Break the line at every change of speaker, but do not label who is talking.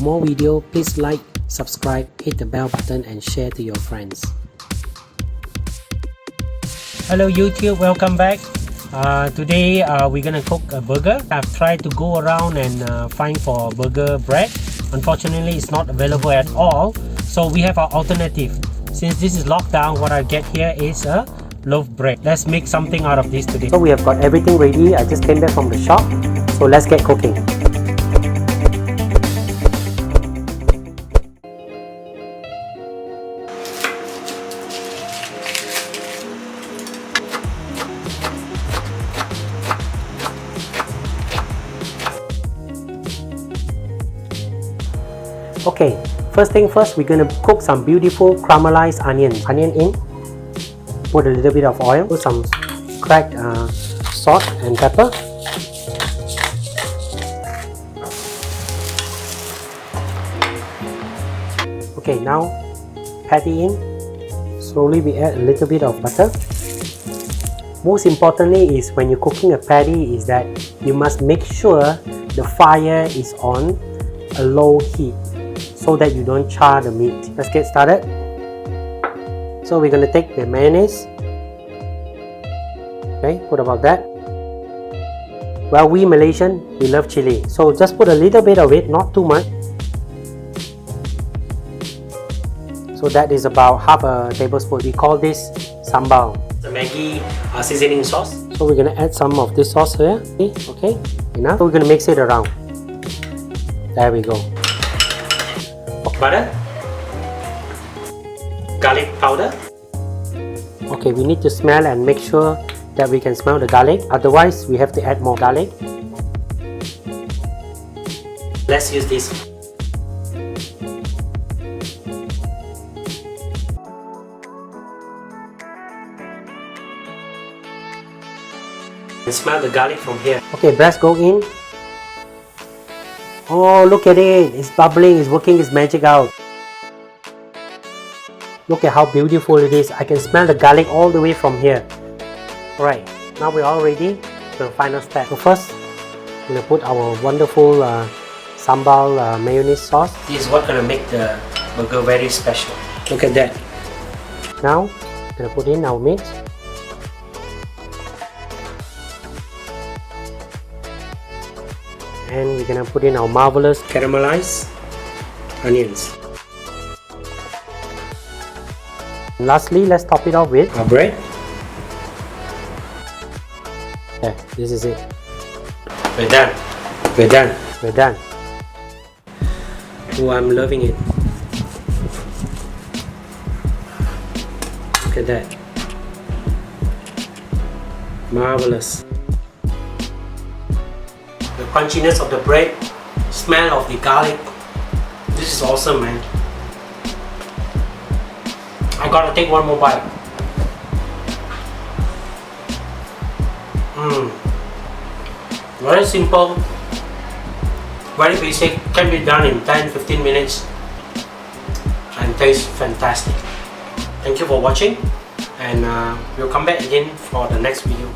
more video, please like, subscribe, hit the bell button and share to your friends. Hello YouTube, welcome back. Today we're gonna cook a burger. I've tried to go around and find for burger bread. Unfortunately, it's not available at all. So we have our alternative. Since this is lockdown, what I get here is a loaf bread. Let's make something out of this today. So we have got everything ready. I just came back from the shop. So let's get cooking. Okay, first thing first, we're gonna cook some beautiful caramelized onions. Onion in, put a little bit of oil, put some cracked salt and pepper. Okay, now patty in. Slowly we add a little bit of butter. Most importantly is when you're cooking a patty is that you must make sure the fire is on a low heat, so that you don't char the meat. Let's get started. So we're going to take the mayonnaise. Okay, put about that. Well, we Malaysian, we love chili. So just put a little bit of it, not too much. So that is about half a tablespoon. We call this sambal. The Maggi seasoning sauce. So we're going to add some of this sauce here. Okay, enough. So we're going to mix it around. There we go. Butter, garlic powder. Okay, we need to smell and make sure that we can smell the garlic, otherwise we have to add more garlic. Let's use this. And smell the garlic from here. Okay, breast go in. Oh, look at it, it's bubbling, it's working its magic out. Look at how beautiful it is. I can smell the garlic all the way from here. Alright, now we're all ready for the final step. So first, we're going to put our wonderful sambal mayonnaise sauce. This is what's going to make the burger very special. Look at that. Now, we're going to put in our meat. And we're gonna put in our marvelous caramelized onions. And lastly, let's top it off with our bread. Yeah, this is it. We're done. We're done. We're done. Oh, I'm loving it. Look at that. Marvelous. The crunchiness of the bread, smell of the garlic. This is awesome, man. I gotta take one more bite. Very simple, very basic, can be done in 10-15 minutes and tastes fantastic. Thank you for watching, and we'll come back again for the next video.